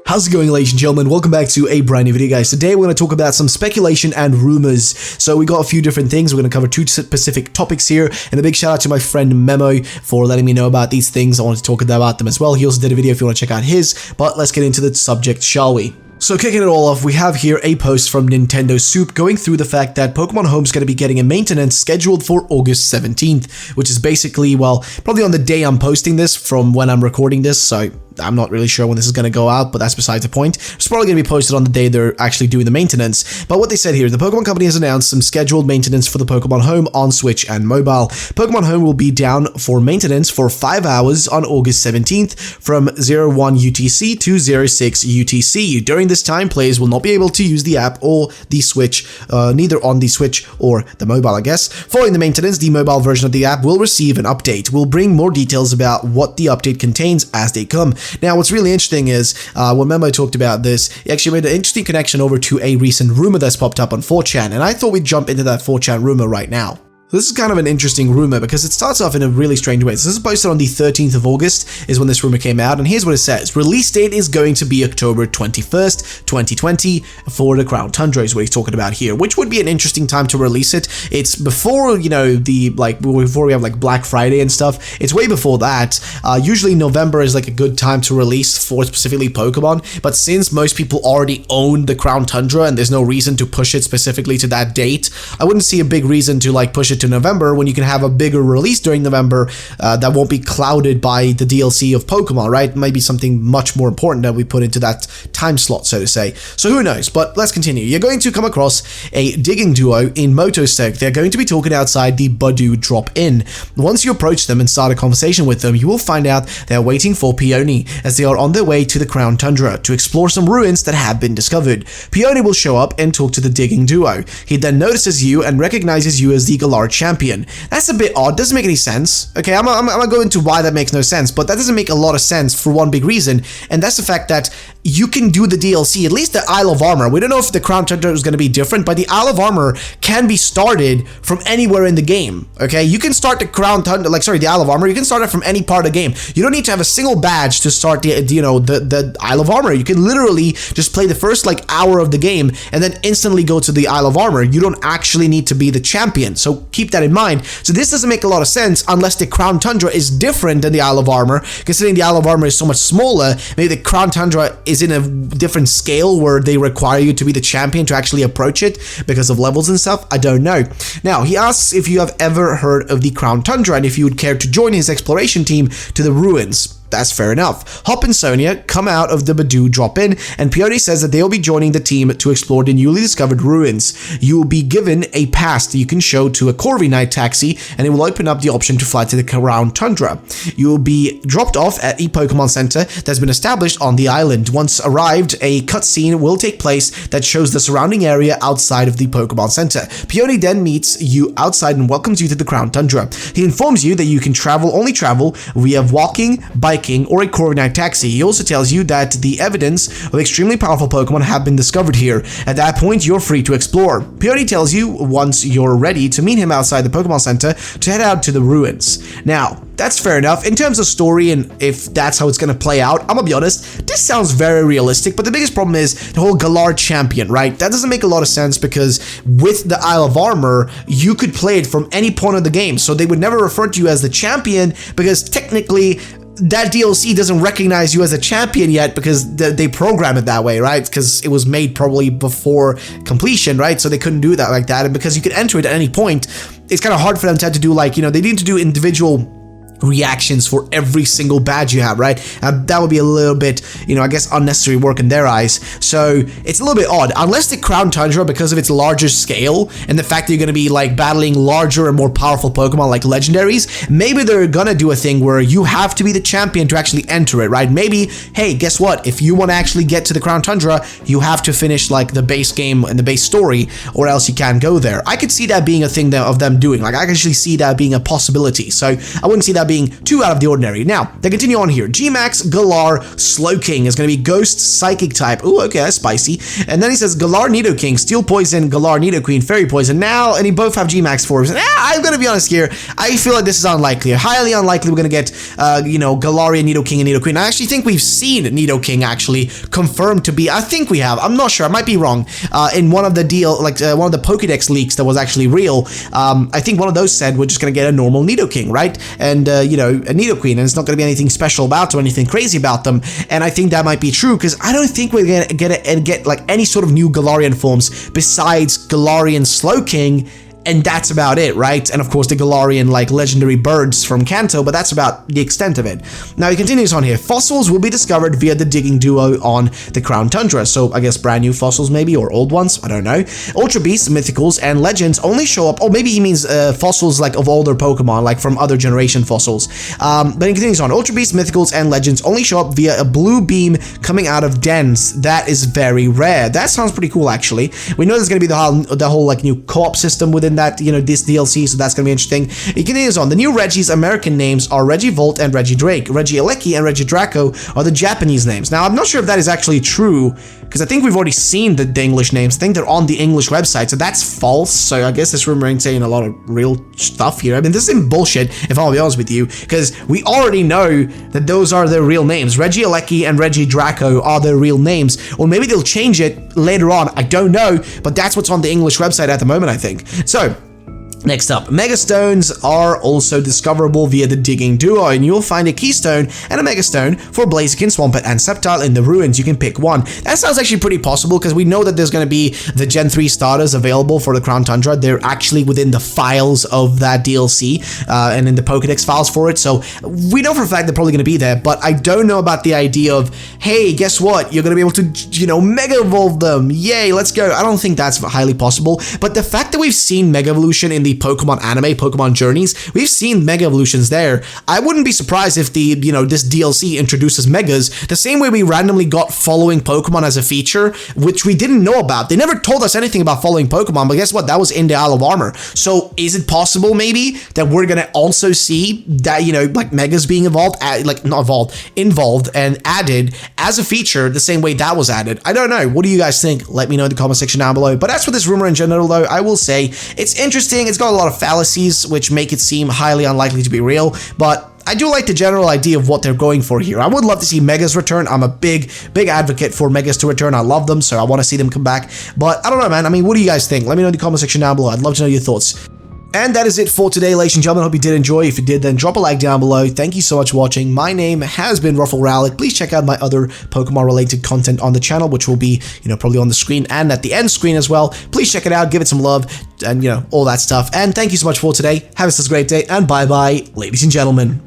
How's it going, ladies and gentlemen? Welcome back to a brand new video, guys. Today we're going to talk about some speculation and rumors. So we got a few different things. We're going to cover two specific topics here, and a big shout out to my friend Memo for letting me know about these things. I wanted to talk about them as well. He also did a video if you want to check out his, but let's get into the subject, shall we? So kicking it all off, we have here a post from Nintendo Soup going through the fact that Pokemon Home is going to be getting a maintenance scheduled for August 17th, which is basically, well, probably on the day I'm posting this from when I'm recording this, so I'm not really sure when this is going to go out, but that's besides the point. It's probably going to be posted on the day they're actually doing the maintenance. But what they said here, the Pokemon Company has announced some scheduled maintenance for the Pokemon Home on Switch and mobile. Pokemon Home will be down for maintenance for 5 hours on August 17th from 01 UTC to 06 UTC. During this time, players will not be able to use the app or the Switch, neither on the Switch or the mobile, I guess. Following the maintenance, the mobile version of the app will receive an update. We'll bring more details about what the update contains as they come. Now, what's really interesting is, when Memo talked about this, he actually made an interesting connection over to a recent rumor that's popped up on 4chan, and I thought we'd jump into that 4chan rumor right now. This is kind of an interesting rumor because it starts off in a really strange way. So this is posted on the 13th of August is when this rumor came out, and here's what it says. Release date is going to be October 21st, 2020 for the Crown Tundra is what he's talking about here, which would be an interesting time to release it. It's before, you know, before we have like Black Friday and stuff. It's way before that. Usually November is like a good time to release for specifically Pokemon, but since most people already own the Crown Tundra and there's no reason to push it specifically to that date, I wouldn't see a big reason to like push it to November when you can have a bigger release during November that won't be clouded by the DLC of Pokemon, right? Maybe something much more important that we put into that time slot, so to say. So who knows, but let's continue. You're going to come across a digging duo in Motosec. They're going to be talking outside the Badoo drop-in. Once you approach them and start a conversation with them, you will find out they're waiting for Peony as they are on their way to the Crown Tundra to explore some ruins that have been discovered. Peony will show up and talk to the digging duo. He then notices you and recognizes you as the Galar champion. That's a bit odd, doesn't make any sense. Okay, I'm gonna go into why that makes no sense, but that doesn't make a lot of sense for one big reason, and that's the fact that you can do the DLC, at least the Isle of Armor. We don't know if the Crown Tundra is going to be different, but the Isle of Armor can be started from anywhere in the game, okay? You can start the Crown Tundra, the Isle of Armor, you can start it from any part of the game. You don't need to have a single badge to start the Isle of Armor. You can literally just play the first like hour of the game and then instantly go to the Isle of Armor. You don't actually need to be the champion, so keep that in mind. So this doesn't make a lot of sense unless the Crown Tundra is different than the Isle of Armor. Considering the Isle of Armor is so much smaller, maybe the Crown Tundra is in a different scale where they require you to be the champion to actually approach it because of levels and stuff. I don't know. Now, he asks if you have ever heard of the Crown Tundra and if you would care to join his exploration team to the ruins. That's fair enough. Hop and Sonia come out of the Badoo drop-in, and Peony says that they'll be joining the team to explore the newly discovered ruins. You will be given a pass that you can show to a Corvi Night taxi, and it will open up the option to fly to the Crown Tundra. You will be dropped off at a Pokemon Center that's been established on the island. Once arrived, a cutscene will take place that shows the surrounding area outside of the Pokemon Center. Peony then meets you outside and welcomes you to the Crown Tundra. He informs you that you can only travel via walking, biking, or a Corvi Night taxi. He also tells you that the evidence of extremely powerful Pokemon have been discovered here. At that point, you're free to explore. Peony tells you once you're ready to meet him outside the Pokemon Center to head out to the ruins. Now, that's fair enough. In terms of story and if that's how it's going to play out, I'm gonna be honest, this sounds very realistic, but the biggest problem is the whole Galar champion, right? That doesn't make a lot of sense because with the Isle of Armor, you could play it from any point of the game, so they would never refer to you as the champion because technically that DLC doesn't recognize you as a champion yet because they program it that way, right? Because it was made probably before completion, right? So they couldn't do that like that, and because you could enter it at any point, it's kind of hard for them to have to do like, they need to do individual reactions for every single badge you have, right? That would be a little bit, I guess unnecessary work in their eyes. So it's a little bit odd. Unless the Crown Tundra, because of its larger scale and the fact that you're going to be like battling larger and more powerful Pokemon like legendaries, maybe they're going to do a thing where you have to be the champion to actually enter it, right? Maybe, hey, guess what? If you want to actually get to the Crown Tundra, you have to finish like the base game and the base story, or else you can't go there. I could see that being a thing of them doing. Like I can actually see that being a possibility. So I wouldn't see that without being too out of the ordinary. Now, they continue on here. G-Max, Galar, Slowking is going to be Ghost, Psychic type. Ooh, okay, that's spicy. And then he says Galar, Nidoking, Steel Poison, Galar, Nidoqueen, Fairy Poison. Now, and he both have G-Max forms. I'm going to be honest here. I feel like this is unlikely. Highly unlikely we're going to get, Galarian, Nidoking, and Nidoqueen. I actually think we've seen Nidoking actually confirmed to be, I think we have. I'm not sure. I might be wrong. In one of the one of the Pokédex leaks that was actually real, I think one of those said we're just going to get a normal Nidoking, right? And, a Nidoqueen, and it's not going to be anything special about or anything crazy about them. And I think that might be true, because I don't think we're going to get like any sort of new Galarian forms besides Galarian Slowking, and that's about it, right? And of course the Galarian like legendary birds from Kanto, but that's about the extent of it. Now he continues on here. Fossils will be discovered via the digging duo on the Crown Tundra. So I guess brand new fossils maybe, or old ones, I don't know. Ultra Beasts, Mythicals, and Legends only show up, or maybe he means fossils like of older Pokemon, like from other generation fossils. But he continues on. Ultra Beasts, Mythicals, and Legends only show up via a blue beam coming out of dens. That is very rare. That sounds pretty cool actually. We know there's going to be the whole like new co-op system within that, this DLC, so that's gonna be interesting. It continues on. The new Reggie's American names are Regivolt and Regidrake. Regieleki and Regidraco are the Japanese names. Now, I'm not sure if that is actually true, because I think we've already seen the English names. I think they're on the English website, so that's false. So I guess this rumor ain't saying a lot of real stuff here. I mean, this is bullshit, if I'll be honest with you, because we already know that those are their real names. Regieleki and Regidraco are their real names, or maybe they'll change it later on. I don't know, but that's what's on the English website at the moment, I think. So, next up, Megastones are also discoverable via the Digging Duo, and you'll find a Keystone and a Megastone for Blaziken, Swampert, and Sceptile in the Ruins. You can pick one. That sounds actually pretty possible, because we know that there's going to be the Gen 3 starters available for the Crown Tundra. They're actually within the files of that DLC, and in the Pokédex files for it, so we know for a fact they're probably going to be there, but I don't know about the idea of, hey, guess what? You're going to be able to, Mega Evolve them. Yay, let's go. I don't think that's highly possible, but the fact that we've seen Mega Evolution in the Pokemon anime, Pokemon Journeys, we've seen Mega Evolutions there. I wouldn't be surprised if this DLC introduces Megas, the same way we randomly got following Pokemon as a feature, which we didn't know about. They never told us anything about following Pokemon, but guess what? That was in the Isle of Armor. So is it possible maybe that we're gonna also see that, like Megas being involved and added as a feature the same way that was added? I don't know. What do you guys think? Let me know in the comment section down below. But as for this rumor in general though, I will say it's interesting. It's got a lot of fallacies which make it seem highly unlikely to be real, but I do like the general idea of what they're going for here. I would love to see Megas return. I'm a big advocate for Megas to return. I love them, so I want to see them come back. But I don't know, man. I mean, what do you guys think? Let me know in the comment section down below. I'd love to know your thoughts. And that is it for today, ladies and gentlemen. Hope you did enjoy. If you did, then drop a like down below. Thank you so much for watching. My name has been Ruffle Rowlet. Please check out my other Pokemon-related content on the channel, which will be, probably on the screen and at the end screen as well. Please check it out. Give it some love and, all that stuff. And thank you so much for today. Have a great day, and bye-bye, ladies and gentlemen.